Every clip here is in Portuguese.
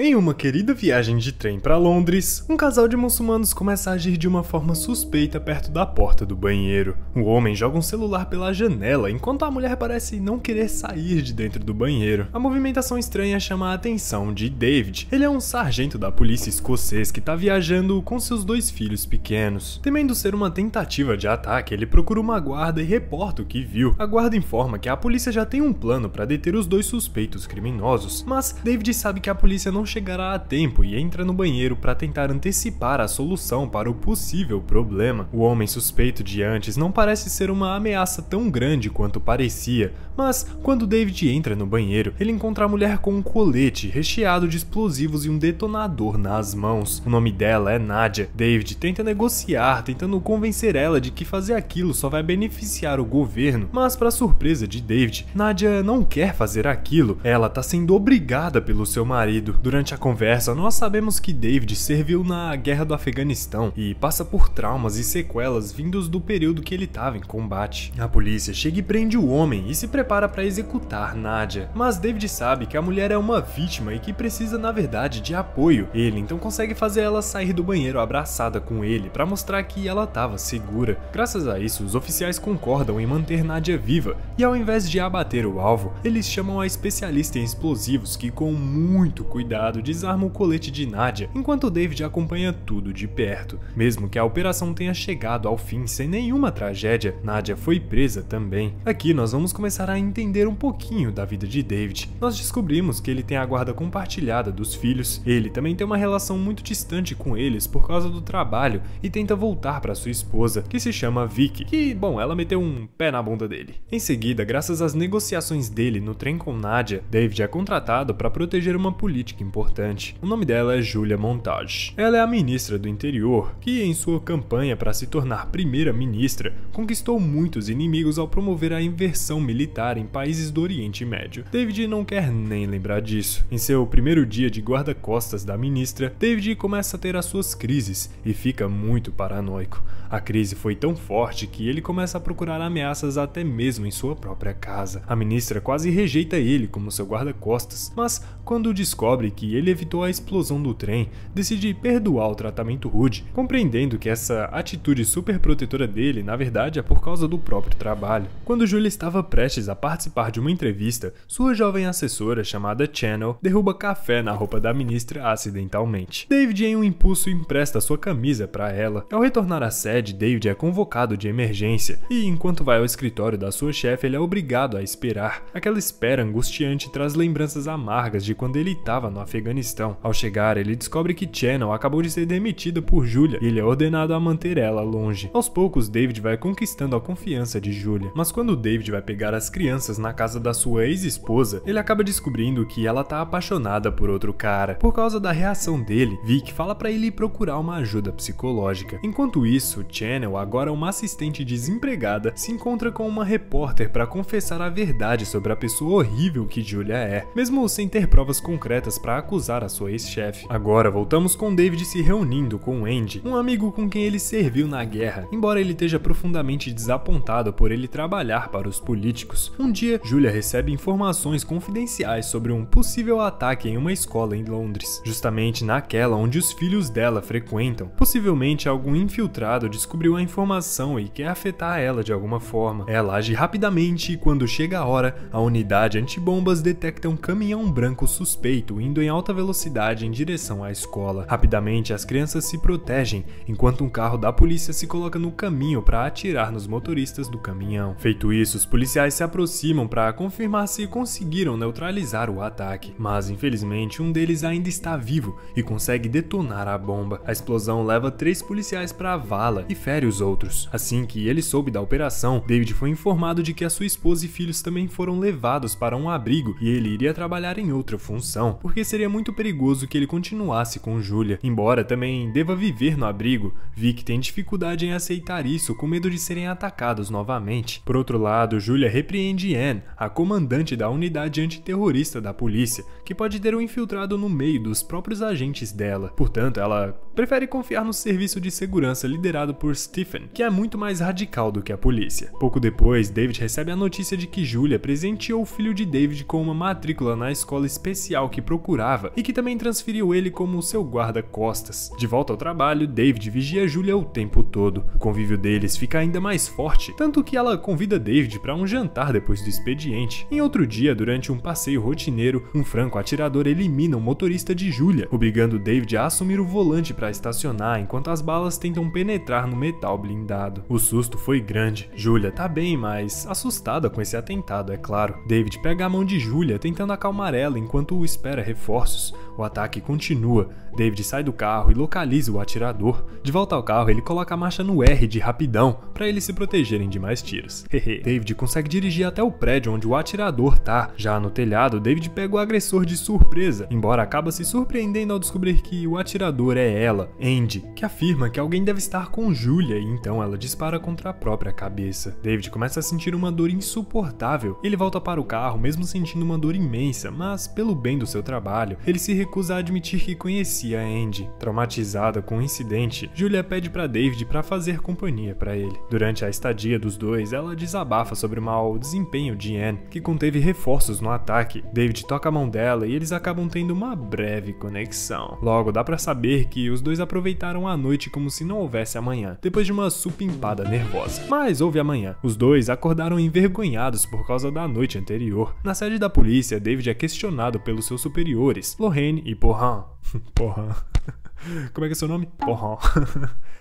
Em uma querida viagem de trem para Londres, um casal de muçulmanos começa a agir de uma forma suspeita perto da porta do banheiro. O homem joga um celular pela janela, enquanto a mulher parece não querer sair de dentro do banheiro. A movimentação estranha chama a atenção de David. Ele é um sargento da polícia escocês que está viajando com seus dois filhos pequenos. Temendo ser uma tentativa de ataque, ele procura uma guarda e reporta o que viu. A guarda informa que a polícia já tem um plano para deter os dois suspeitos criminosos, mas David sabe que a polícia não chegará a tempo e entra no banheiro para tentar antecipar a solução para o possível problema. O homem suspeito de antes não parece ser uma ameaça tão grande quanto parecia, mas quando David entra no banheiro, ele encontra a mulher com um colete recheado de explosivos e um detonador nas mãos. O nome dela é Nadia. David tenta negociar, tentando convencer ela de que fazer aquilo só vai beneficiar o governo, mas para surpresa de David, Nadia não quer fazer aquilo. Ela está sendo obrigada pelo seu marido. Durante a conversa, nós sabemos que David serviu na guerra do Afeganistão e passa por traumas e sequelas vindos do período que ele estava em combate. A polícia chega e prende o homem e se prepara para executar Nadia, mas David sabe que a mulher é uma vítima e que precisa na verdade de apoio. Ele então consegue fazer ela sair do banheiro abraçada com ele para mostrar que ela estava segura. Graças a isso, os oficiais concordam em manter Nadia viva e ao invés de abater o alvo, eles chamam a especialista em explosivos que com muito cuidado desarma o colete de Nadia, enquanto David acompanha tudo de perto. Mesmo que a operação tenha chegado ao fim sem nenhuma tragédia, Nadia foi presa também. Aqui nós vamos começar a entender um pouquinho da vida de David. Nós descobrimos que ele tem a guarda compartilhada dos filhos. Ele também tem uma relação muito distante com eles por causa do trabalho e tenta voltar para sua esposa, que se chama Vicky, que, bom, ela meteu um pé na bunda dele. Em seguida, graças às negociações dele no trem com Nadia, David é contratado para proteger uma política importante. O nome dela é Julia Montage. Ela é a ministra do interior, que em sua campanha para se tornar primeira-ministra, conquistou muitos inimigos ao promover a inversão militar em países do Oriente Médio. David não quer nem lembrar disso. Em seu primeiro dia de guarda-costas da ministra, David começa a ter as suas crises e fica muito paranoico. A crise foi tão forte que ele começa a procurar ameaças até mesmo em sua própria casa. A ministra quase rejeita ele como seu guarda-costas, mas quando descobre que ele evitou a explosão do trem, decide perdoar o tratamento rude, compreendendo que essa atitude super protetora dele, na verdade, é por causa do próprio trabalho. Quando Julia estava prestes a participar de uma entrevista, sua jovem assessora, chamada Channel, derruba café na roupa da ministra acidentalmente. David, em um impulso, empresta sua camisa para ela. Ao retornar à sede, David é convocado de emergência, e enquanto vai ao escritório da sua chefe, ele é obrigado a esperar. Aquela espera angustiante traz lembranças amargas de quando ele estava no Afeganistão. Ao chegar, ele descobre que Channel acabou de ser demitida por Julia, e ele é ordenado a manter ela longe. Aos poucos, David vai conquistando a confiança de Julia, mas quando David vai pegar as crianças na casa da sua ex-esposa, ele acaba descobrindo que ela tá apaixonada por outro cara. Por causa da reação dele, Vic fala para ele procurar uma ajuda psicológica. Enquanto isso, Channel, agora uma assistente desempregada, se encontra com uma repórter para confessar a verdade sobre a pessoa horrível que Julia é, mesmo sem ter provas concretas para acusar a sua ex-chefe. Agora voltamos com David se reunindo com Andy, um amigo com quem ele serviu na guerra, embora ele esteja profundamente desapontado por ele trabalhar para os políticos. Um dia, Julia recebe informações confidenciais sobre um possível ataque em uma escola em Londres, justamente naquela onde os filhos dela frequentam. Possivelmente algum infiltrado descobriu a informação e quer afetar ela de alguma forma. Ela age rapidamente e quando chega a hora, a unidade antibombas detecta um caminhão branco suspeito indo em alta velocidade em direção à escola. Rapidamente as crianças se protegem, enquanto um carro da polícia se coloca no caminho para atirar nos motoristas do caminhão. Feito isso, os policiais se aproximam para confirmar se conseguiram neutralizar o ataque, mas infelizmente um deles ainda está vivo e consegue detonar a bomba. A explosão leva 3 policiais para a vala e fere os outros. Assim que ele soube da operação, David foi informado de que a sua esposa e filhos também foram levados para um abrigo e ele iria trabalhar em outra função, porque seria muito perigoso que ele continuasse com Julia. Embora também deva viver no abrigo, Vic tem dificuldade em aceitar isso com medo de serem atacados novamente. Por outro lado, Julia repreende Anne, a comandante da unidade antiterrorista da polícia, que pode ter um infiltrado no meio dos próprios agentes dela. Portanto, ela prefere confiar no serviço de segurança liderado por Stephen, que é muito mais radical do que a polícia. Pouco depois, David recebe a notícia de que Julia presenteou o filho de David com uma matrícula na escola especial que procurava esperava e que também transferiu ele como seu guarda-costas. De volta ao trabalho, David vigia Julia o tempo todo. O convívio deles fica ainda mais forte, tanto que ela convida David para um jantar depois do expediente. Em outro dia, durante um passeio rotineiro, um franco-atirador elimina o motorista de Julia, obrigando David a assumir o volante para estacionar enquanto as balas tentam penetrar no metal blindado. O susto foi grande. Julia tá bem, mas assustada com esse atentado, é claro. David pega a mão de Julia, tentando acalmar ela enquanto espera reforços. O ataque continua. David sai do carro e localiza o atirador. De volta ao carro, ele coloca a marcha no R de rapidão, para eles se protegerem de mais tiros. David consegue dirigir até o prédio onde o atirador tá. Já no telhado, David pega o agressor de surpresa, embora acaba se surpreendendo ao descobrir que o atirador é ela, Andy, que afirma que alguém deve estar com Julia e então ela dispara contra a própria cabeça. David começa a sentir uma dor insuportável. Ele volta para o carro mesmo sentindo uma dor imensa, mas pelo bem do seu trabalho, ele se recusa a admitir que conhecia Andy. Traumatizada com o incidente, Julia pede para David para fazer companhia para ele. Durante a estadia dos dois, ela desabafa sobre o mau desempenho de Anne, que conteve reforços no ataque. David toca a mão dela e eles acabam tendo uma breve conexão. Logo, dá para saber que os dois aproveitaram a noite como se não houvesse amanhã, depois de uma supimpada nervosa. Mas houve amanhã. Os dois acordaram envergonhados por causa da noite anterior. Na sede da polícia, David é questionado pelos seus superiores, Lorraine e Porran. Porran. Como é que é seu nome? Porran.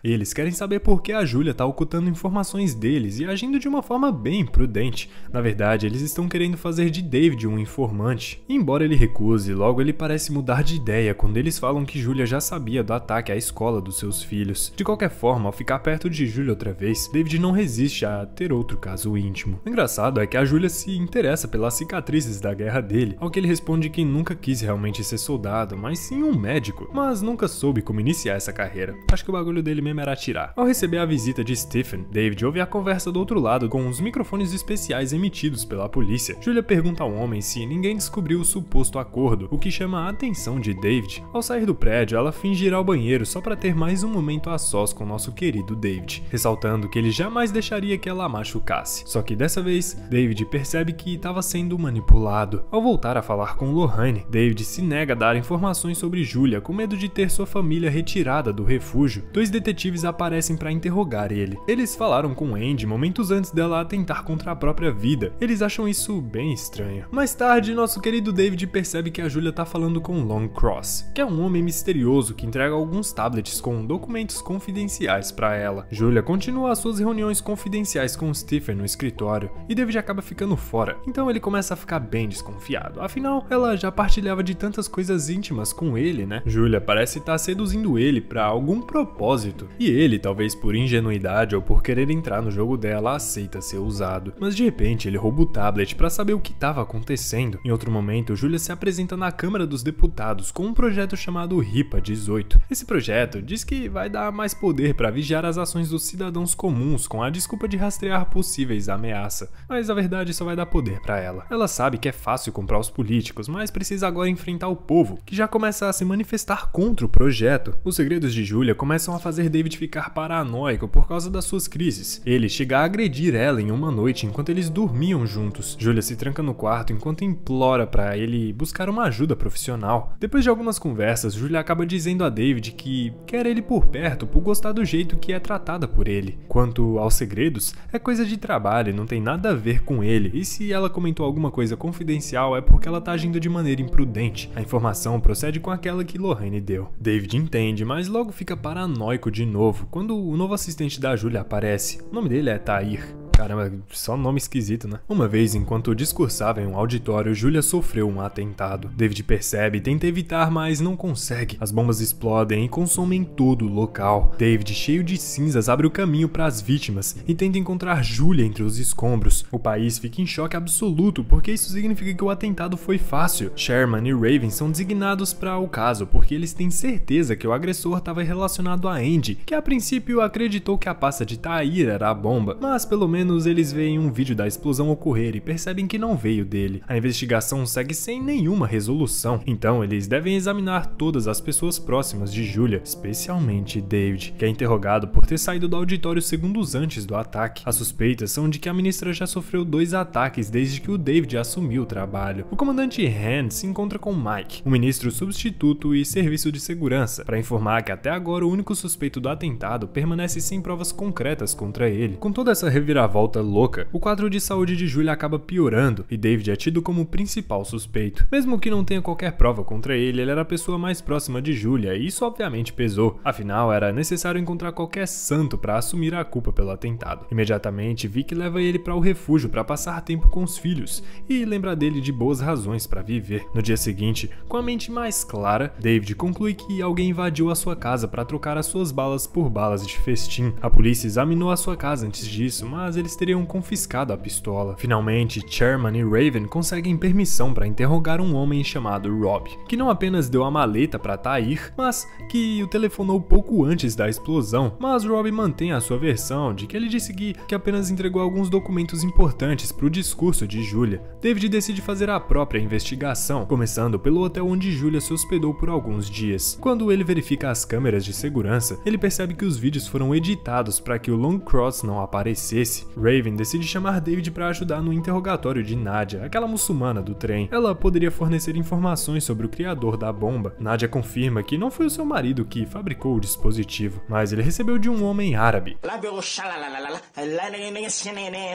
Eles querem saber por que a Julia tá ocultando informações deles e agindo de uma forma bem prudente. Na verdade, eles estão querendo fazer de David um informante. E embora ele recuse, logo ele parece mudar de ideia quando eles falam que Julia já sabia do ataque à escola dos seus filhos. De qualquer forma, ao ficar perto de Julia outra vez, David não resiste a ter outro caso íntimo. O engraçado é que a Julia se interessa pelas cicatrizes da guerra dele, ao que ele responde que nunca quis realmente ser soldado, mas sim um médico, mas nunca soube como iniciar essa carreira. Acho que o bagulho dele mesmo era atirar. Ao receber a visita de Stephen, David ouve a conversa do outro lado com os microfones especiais emitidos pela polícia. Julia pergunta ao homem se ninguém descobriu o suposto acordo, o que chama a atenção de David. Ao sair do prédio, ela finge ir ao banheiro só para ter mais um momento a sós com nosso querido David, ressaltando que ele jamais deixaria que ela a machucasse. Só que dessa vez, David percebe que estava sendo manipulado. Ao voltar a falar com Lorraine, David se nega a dar informações sobre Julia com medo de ter sua família retirada do refúgio. Dois detetives aparecem para interrogar ele. Eles falaram com Andy momentos antes dela atentar contra a própria vida. Eles acham isso bem estranho. Mais tarde, nosso querido David percebe que a Julia tá falando com Longcross, que é um homem misterioso que entrega alguns tablets com documentos confidenciais para ela. Julia continua as suas reuniões confidenciais com Stephen no escritório e David acaba ficando fora. Então ele começa a ficar bem desconfiado. Afinal, ela já partilhava de tantas coisas íntimas com ele, né? Julia parece estar seduzindo ele para algum propósito. E ele, talvez por ingenuidade ou por querer entrar no jogo dela, aceita ser usado. Mas de repente ele rouba o tablet para saber o que estava acontecendo. Em outro momento, Julia se apresenta na Câmara dos Deputados com um projeto chamado RIPA 18. Esse projeto diz que vai dar mais poder para vigiar as ações dos cidadãos comuns com a desculpa de rastrear possíveis ameaças. Mas a verdade só vai dar poder para ela. Ela sabe que é fácil comprar os políticos, mas precisa agora enfrentar o povo, que já começa a se manifestar contra o projeto. Os segredos de Julia começam a fazer David ficar paranoico por causa das suas crises. Ele chega a agredir ela em uma noite enquanto eles dormiam juntos. Julia se tranca no quarto enquanto implora para ele buscar uma ajuda profissional. Depois de algumas conversas, Julia acaba dizendo a David que quer ele por perto por gostar do jeito que é tratada por ele. Quanto aos segredos, é coisa de trabalho e não tem nada a ver com ele, e se ela comentou alguma coisa confidencial é porque ela tá agindo de maneira imprudente. A informação procede com aquela que Lorraine deu. David entende, mas logo fica paranoico de novo quando o novo assistente da Julia aparece. O nome dele é Tahir. Caramba, só nome esquisito, né? Uma vez, enquanto discursava em um auditório, Julia sofreu um atentado. David percebe e tenta evitar, mas não consegue. As bombas explodem e consomem todo o local. David, cheio de cinzas, abre o caminho para as vítimas e tenta encontrar Julia entre os escombros. O país fica em choque absoluto, porque isso significa que o atentado foi fácil. Sherman e Raven são designados para o caso, porque eles têm certeza que o agressor estava relacionado a Andy, que a princípio acreditou que a pasta de Tahir era a bomba, mas pelo menos menos eles veem um vídeo da explosão ocorrer e percebem que não veio dele. A investigação segue sem nenhuma resolução, então eles devem examinar todas as pessoas próximas de Julia, especialmente David, que é interrogado por ter saído do auditório segundos antes do ataque. As suspeitas são de que a ministra já sofreu 2 ataques desde que o David assumiu o trabalho. O comandante Hand se encontra com Mike, o ministro substituto e serviço de segurança, para informar que até agora o único suspeito do atentado permanece sem provas concretas contra ele. Com toda essa reviravolta louca, o quadro de saúde de Julia acaba piorando e David é tido como o principal suspeito. Mesmo que não tenha qualquer prova contra ele, ele era a pessoa mais próxima de Julia e isso obviamente pesou. Afinal, era necessário encontrar qualquer santo para assumir a culpa pelo atentado. Imediatamente, Vic leva ele para o refúgio para passar tempo com os filhos e lembrar dele de boas razões para viver. No dia seguinte, com a mente mais clara, David conclui que alguém invadiu a sua casa para trocar as suas balas por balas de festim. A polícia examinou a sua casa antes disso, mas eles teriam confiscado a pistola. Finalmente, Chairman e Raven conseguem permissão para interrogar um homem chamado Rob, que não apenas deu a maleta para Tahir, mas que o telefonou pouco antes da explosão. Mas Rob mantém a sua versão de que ele disse que apenas entregou alguns documentos importantes para o discurso de Julia. David decide fazer a própria investigação, começando pelo hotel onde Julia se hospedou por alguns dias. Quando ele verifica as câmeras de segurança, ele percebe que os vídeos foram editados para que o Long Cross não aparecesse. Raven decide chamar David para ajudar no interrogatório de Nadia, aquela muçulmana do trem. Ela poderia fornecer informações sobre o criador da bomba. Nadia confirma que não foi o seu marido que fabricou o dispositivo, mas ele recebeu de um homem árabe.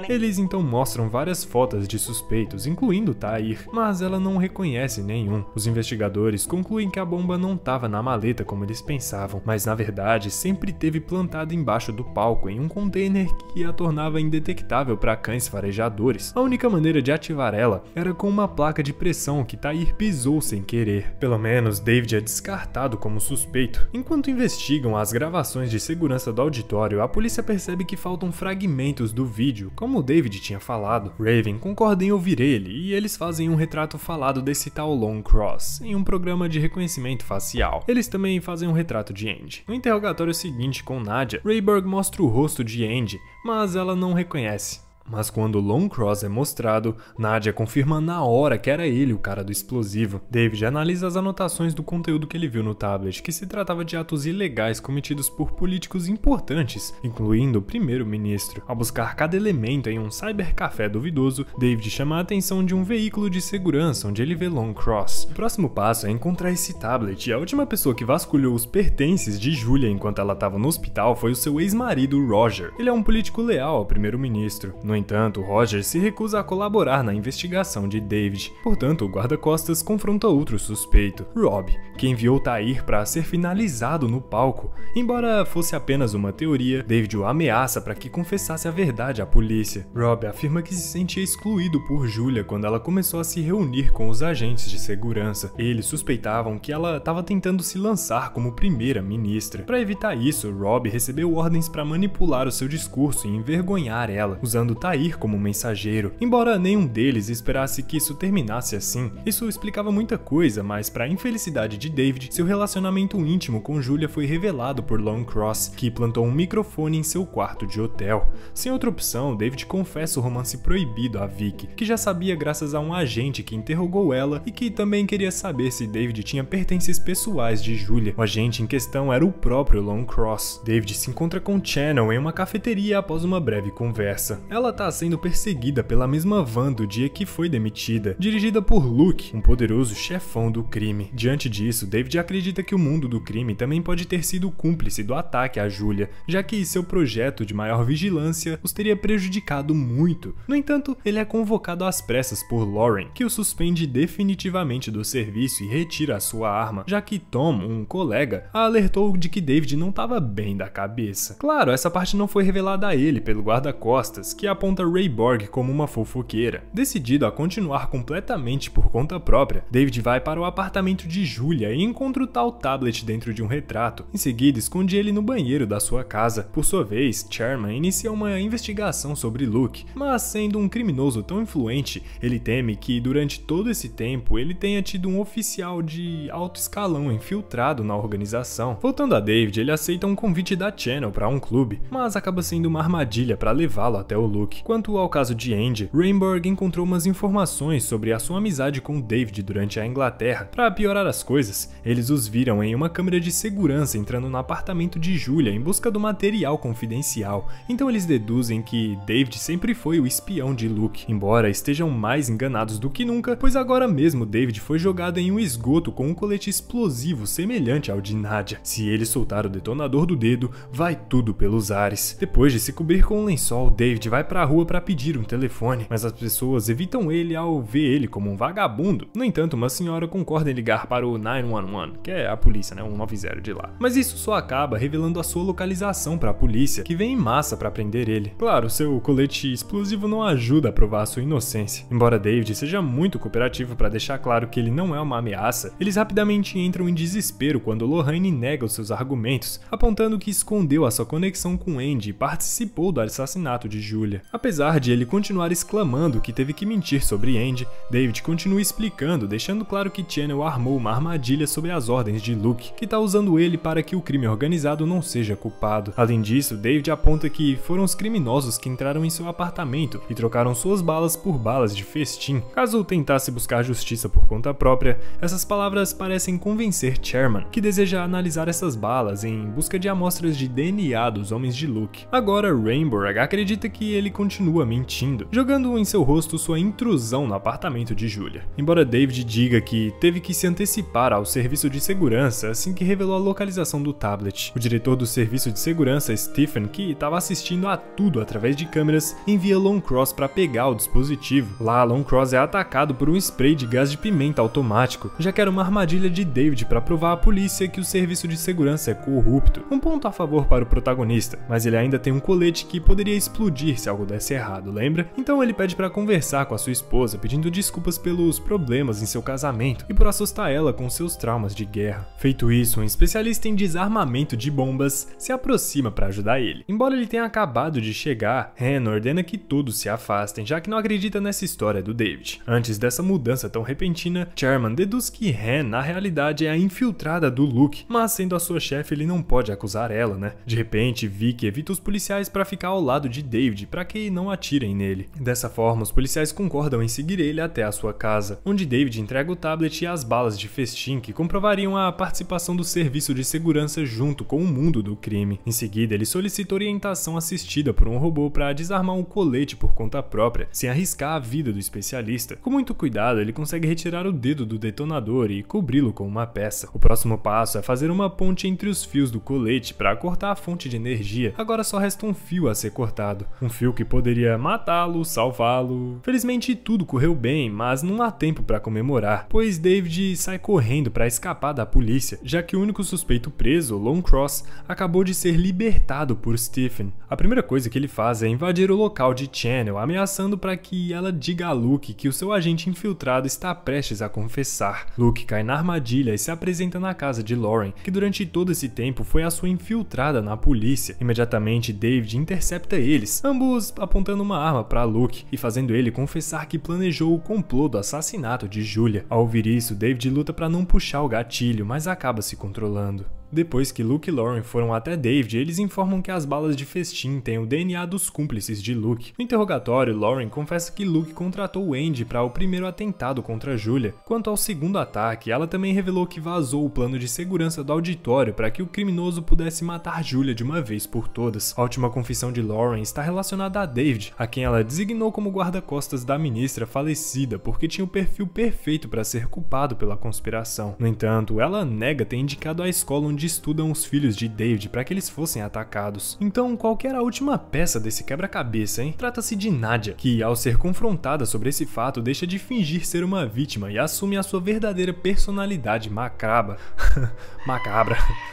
Eles então mostram várias fotos de suspeitos, incluindo Tahir, mas ela não reconhece nenhum. Os investigadores concluem que a bomba não estava na maleta como eles pensavam, mas na verdade sempre teve plantada embaixo do palco em um container que a tornava indetectável para cães farejadores. A única maneira de ativar ela era com uma placa de pressão que Tahir pisou sem querer. Pelo menos David é descartado como suspeito. Enquanto investigam as gravações de segurança do auditório, a polícia percebe que faltam fragmentos do vídeo, como o David tinha falado. Raven concorda em ouvir ele e eles fazem um retrato falado desse tal Long Cross em um programa de reconhecimento facial. Eles também fazem um retrato de Andy. No interrogatório seguinte com Nadia, Rayburg mostra o rosto de Andy, mas ela não reconhece. Mas quando Long Cross é mostrado, Nadia confirma na hora que era ele o cara do explosivo. David analisa as anotações do conteúdo que ele viu no tablet, que se tratava de atos ilegais cometidos por políticos importantes, incluindo o primeiro-ministro. Ao buscar cada elemento em um cybercafé duvidoso, David chama a atenção de um veículo de segurança onde ele vê Long Cross. O próximo passo é encontrar esse tablet, e a última pessoa que vasculhou os pertences de Julia enquanto ela estava no hospital foi o seu ex-marido Roger. Ele é um político leal ao primeiro-ministro. No entanto, Roger se recusa a colaborar na investigação de David. Portanto, o guarda-costas confronta outro suspeito, Rob, que enviou Tahir para ser finalizado no palco. Embora fosse apenas uma teoria, David o ameaça para que confessasse a verdade à polícia. Rob afirma que se sentia excluído por Julia quando ela começou a se reunir com os agentes de segurança. Eles suspeitavam que ela estava tentando se lançar como primeira-ministra. Para evitar isso, Rob recebeu ordens para manipular o seu discurso e envergonhar ela, usando Tahir como mensageiro. Embora nenhum deles esperasse que isso terminasse assim, isso explicava muita coisa, mas para a infelicidade de David, seu relacionamento íntimo com Julia foi revelado por Long Cross, que plantou um microfone em seu quarto de hotel. Sem outra opção, David confessa o romance proibido a Vic, que já sabia graças a um agente que interrogou ela e que também queria saber se David tinha pertences pessoais de Julia. O agente em questão era o próprio Long Cross. David se encontra com Channel em uma cafeteria após uma breve conversa. Ela está sendo perseguida pela mesma van do dia que foi demitida, dirigida por Luke, um poderoso chefão do crime. Diante disso, David acredita que o mundo do crime também pode ter sido cúmplice do ataque a Julia, já que seu projeto de maior vigilância os teria prejudicado muito. No entanto, ele é convocado às pressas por Lauren, que o suspende definitivamente do serviço e retira a sua arma, já que Tom, um colega, a alertou de que David não estava bem da cabeça. Claro, essa parte não foi revelada a ele pelo guarda-costas, que aponta Rayburg como uma fofoqueira. Decidido a continuar completamente por conta própria, David vai para o apartamento de Julia e encontra o tal tablet dentro de um retrato. Em seguida, esconde ele no banheiro da sua casa. Por sua vez, Chairman inicia uma investigação sobre Luke, mas sendo um criminoso tão influente, ele teme que durante todo esse tempo ele tenha tido um oficial de alto escalão infiltrado na organização. Voltando a David, ele aceita um convite da Channel para um clube, mas acaba sendo uma armadilha para levá-lo até o Luke. Luke. Quanto ao caso de Andy, Rainborg encontrou umas informações sobre a sua amizade com David durante a Inglaterra. Para piorar as coisas, eles os viram em uma câmera de segurança entrando no apartamento de Julia em busca do material confidencial. Então eles deduzem que David sempre foi o espião de Luke, embora estejam mais enganados do que nunca, pois agora mesmo David foi jogado em um esgoto com um colete explosivo semelhante ao de Nadia. Se ele soltar o detonador do dedo, vai tudo pelos ares. Depois de se cobrir com um lençol, David vai pra rua para pedir um telefone, mas as pessoas evitam ele ao ver ele como um vagabundo. No entanto, uma senhora concorda em ligar para o 911, que é a polícia, né, 190 de lá. Mas isso só acaba revelando a sua localização para a polícia, que vem em massa para prender ele. Claro, seu colete explosivo não ajuda a provar a sua inocência. Embora David seja muito cooperativo para deixar claro que ele não é uma ameaça, eles rapidamente entram em desespero quando Lorraine nega os seus argumentos, apontando que escondeu a sua conexão com Andy e participou do assassinato de Julia. Apesar de ele continuar exclamando que teve que mentir sobre Andy, David continua explicando, deixando claro que Channel armou uma armadilha sob as ordens de Luke, que está usando ele para que o crime organizado não seja culpado. Além disso, David aponta que foram os criminosos que entraram em seu apartamento e trocaram suas balas por balas de festim. Caso tentasse buscar justiça por conta própria, essas palavras parecem convencer Chairman, que deseja analisar essas balas em busca de amostras de DNA dos homens de Luke. Agora, Rainborg acredita que ele continua mentindo, jogando em seu rosto sua intrusão no apartamento de Julia. Embora David diga que teve que se antecipar ao serviço de segurança assim que revelou a localização do tablet, o diretor do serviço de segurança, Stephen, que estava assistindo a tudo através de câmeras, envia Lone Cross para pegar o dispositivo. Lá, Lone Cross é atacado por um spray de gás de pimenta automático, já que era uma armadilha de David para provar à polícia que o serviço de segurança é corrupto. Um ponto a favor para o protagonista, mas ele ainda tem um colete que poderia explodir se algo desse errado, lembra? Então ele pede para conversar com a sua esposa, pedindo desculpas pelos problemas em seu casamento e por assustar ela com seus traumas de guerra. Feito isso, um especialista em desarmamento de bombas se aproxima para ajudar ele. Embora ele tenha acabado de chegar, Han ordena que todos se afastem, já que não acredita nessa história do David. Antes dessa mudança tão repentina, Chairman deduz que Han na realidade é a infiltrada do Luke, mas sendo a sua chefe ele não pode acusar ela, né? De repente, Vicky evita os policiais para ficar ao lado de David para que não atirem nele. Dessa forma, os policiais concordam em seguir ele até a sua casa, onde David entrega o tablet e as balas de festim que comprovariam a participação do serviço de segurança junto com o mundo do crime. Em seguida, ele solicita orientação assistida por um robô para desarmar um colete por conta própria, sem arriscar a vida do especialista. Com muito cuidado, ele consegue retirar o dedo do detonador e cobri-lo com uma peça. O próximo passo é fazer uma ponte entre os fios do colete para cortar a fonte de energia. Agora só resta um fio a ser cortado. Um fio que poderia matá-lo, salvá-lo. Felizmente tudo correu bem, mas não há tempo para comemorar, pois David sai correndo para escapar da polícia, já que o único suspeito preso, Lone Cross, acabou de ser libertado por Stephen. A primeira coisa que ele faz é invadir o local de Channel, ameaçando para que ela diga a Luke que o seu agente infiltrado está prestes a confessar. Luke cai na armadilha e se apresenta na casa de Lauren, que durante todo esse tempo foi a sua infiltrada na polícia. Imediatamente, David intercepta eles, ambos apontando uma arma para Luke e fazendo ele confessar que planejou o complô do assassinato de Julia. Ao ouvir isso, David luta para não puxar o gatilho, mas acaba se controlando. Depois que Luke e Lauren foram até David, eles informam que as balas de festim têm o DNA dos cúmplices de Luke. No interrogatório, Lauren confessa que Luke contratou Andy para o primeiro atentado contra Julia. Quanto ao segundo ataque, ela também revelou que vazou o plano de segurança do auditório para que o criminoso pudesse matar Julia de uma vez por todas. A última confissão de Lauren está relacionada a David, a quem ela designou como guarda-costas da ministra falecida porque tinha o perfil perfeito para ser culpado pela conspiração. No entanto, ela nega ter indicado a escola onde estudam os filhos de David para que eles fossem atacados. Então, qual que era a última peça desse quebra-cabeça, hein? Trata-se de Nadia, que ao ser confrontada sobre esse fato deixa de fingir ser uma vítima e assume a sua verdadeira personalidade macabra,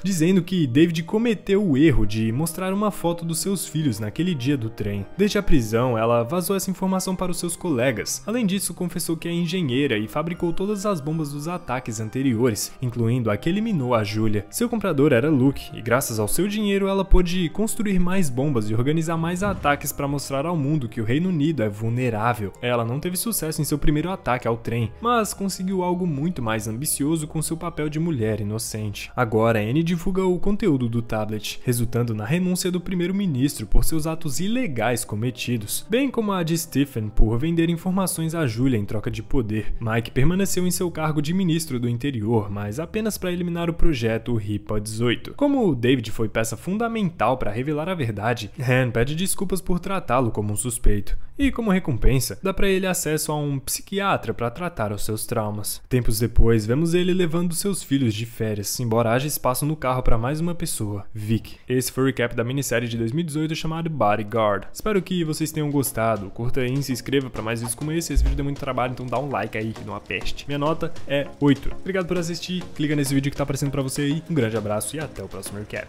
dizendo que David cometeu o erro de mostrar uma foto dos seus filhos naquele dia do trem. Desde a prisão, ela vazou essa informação para os seus colegas. Além disso, confessou que é engenheira e fabricou todas as bombas dos ataques anteriores, incluindo a que eliminou a Julia. Seu comprador era Luke, e graças ao seu dinheiro ela pôde construir mais bombas e organizar mais ataques para mostrar ao mundo que o Reino Unido é vulnerável. Ela não teve sucesso em seu primeiro ataque ao trem, mas conseguiu algo muito mais ambicioso com seu papel de mulher inocente. Agora, Anne divulga o conteúdo do tablet, resultando na renúncia do primeiro-ministro por seus atos ilegais cometidos, bem como a de Stephen por vender informações a Julia em troca de poder. Mike permaneceu em seu cargo de ministro do interior, mas apenas para eliminar o projeto RIPA 18. Como David foi peça fundamental para revelar a verdade, Han pede desculpas por tratá-lo como um suspeito, e como recompensa, dá para ele acesso a um psiquiatra para tratar os seus traumas. Tempos depois, vemos ele levando seus filhos de férias, embora haja espaço no carro para mais uma pessoa, Vic. Esse foi o recap da minissérie de 2018 chamado Bodyguard. Espero que vocês tenham gostado, curta aí, se inscreva para mais vídeos como esse vídeo deu muito trabalho, então dá um like aí que não apeste. Minha nota é 8. Obrigado por assistir, clica nesse vídeo que tá aparecendo para você aí, um grande abraço e até o próximo recap.